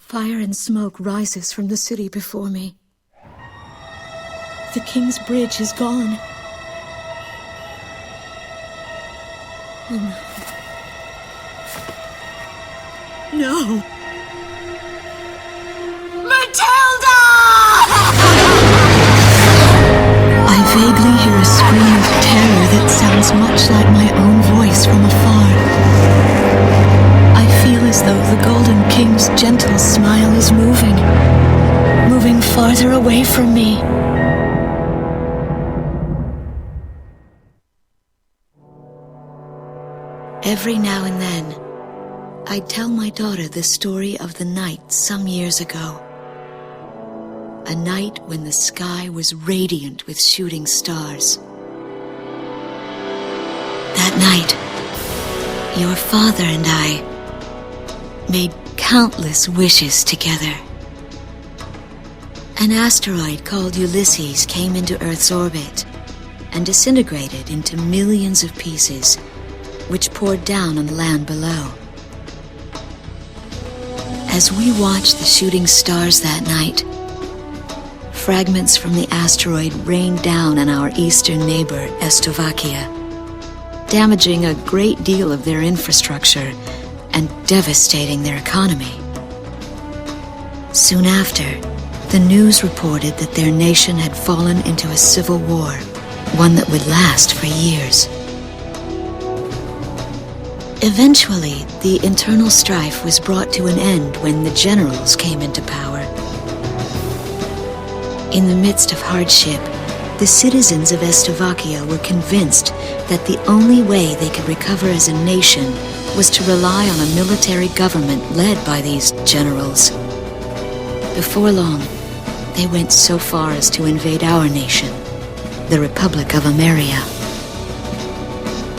Fire and smoke rises from the city before me. The king's bridge is gone. Oh no. No! Matilda! I vaguely hear a scream of terror that sounds much like my own voice from afar. I feel as though the Golden King's gentle smile is moving farther away from me. Every now and then, I tell my daughter the story of the night some years ago. A night when the sky was radiant with shooting stars. That night, your father and I made countless wishes together. An asteroid called Ulysses came into Earth's orbit and disintegrated into millions of pieces, which poured down on the land below. As we watched the shooting stars that night, fragments from the asteroid rained down on our eastern neighbor, Estovakia, damaging a great deal of their infrastructure and devastating their economy. Soon after, the news reported that their nation had fallen into a civil war, one that would last for years. Eventually, the internal strife was brought to an end when the generals came into power. In the midst of hardship, the citizens of Estovakia were convinced that the only way they could recover as a nation was to rely on a military government led by these generals. Before long, they went so far as to invade our nation, the Republic of Emeria.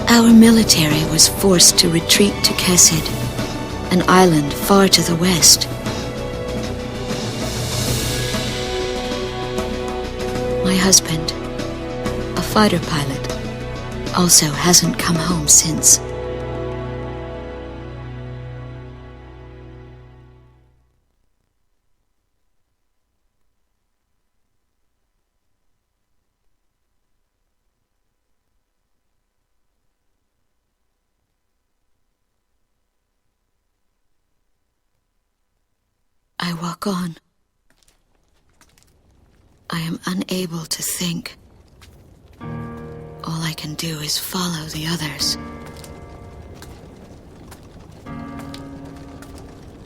Our military was forced to retreat to Kesid, an island far to the west. My husband, a fighter pilot, also hasn't come home since. I walk on. I am unable to think. All I can do is follow the others.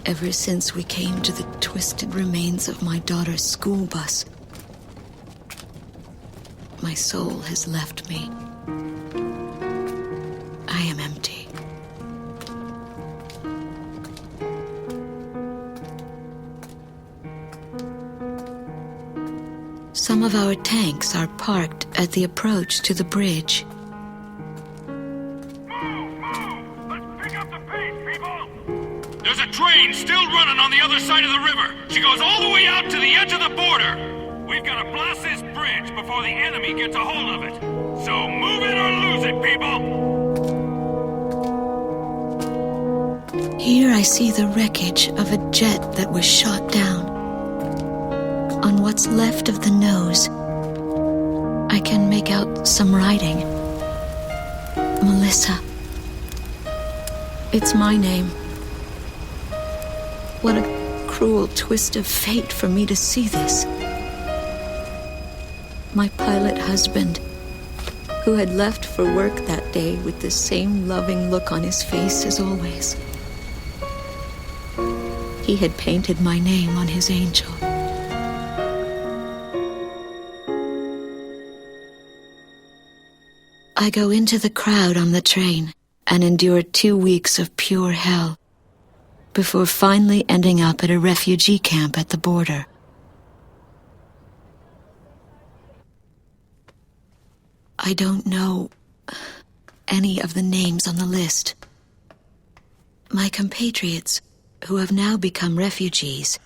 Ever since we came to the twisted remains of my daughter's school bus, my soul has left me. I am empty. Some of our tanks are parked at the approach to the bridge. Move! Let's pick up the pace, people! There's a train still running on the other side of the river. She goes all the way out to the edge of the border. We've got to blast this bridge before the enemy gets a hold of it. So move it or lose it, people! Here I see the wreckage of a jet that was shot down. On what's left of the nose, I can make out some writing. Melissa. It's my name. What a cruel twist of fate for me to see this. My pilot husband, who had left for work that day with the same loving look on his face as always. He had painted my name on his angel. I go into the crowd on the train and endure 2 weeks of pure hell before finally ending up at a refugee camp at the border. I don't know any of the names on the list. My compatriots, who have now become refugees,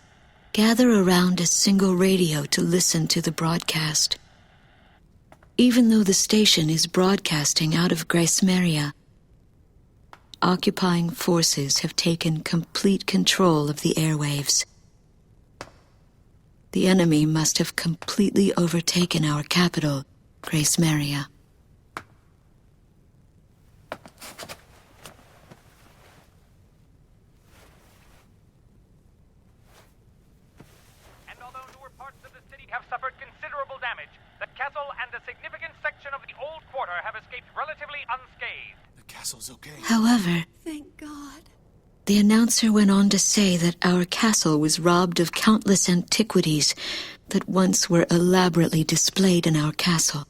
gather around a single radio to listen to the broadcast. Even though the station is broadcasting out of Grés Méria, occupying forces have taken complete control of the airwaves. The enemy must have completely overtaken our capital, Grace Maria. And although newer parts of the city have suffered considerable damage, the castle and a significant section of the old quarter have escaped relatively unscathed. The castle's okay. However, Thank God. the announcer went on to say that our castle was robbed of countless antiquities that once were elaborately displayed in our castle.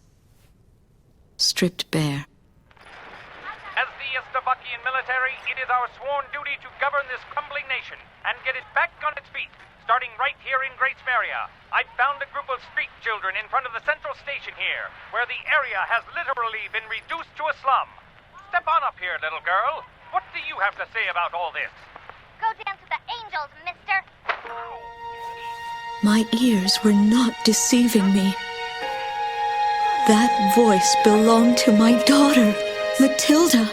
Stripped bare. As the Estobakian military, it is our sworn duty to govern this crumbling nation and get it back on its feet, starting right here in Grace Maria. I found a group of street children in front of the central station here, where the area has literally been reduced to a slum. Step on up here, little girl. What do you have to say about all this? Go dance with the angels, mister. My ears were not deceiving me. That voice belonged to my daughter, Matilda.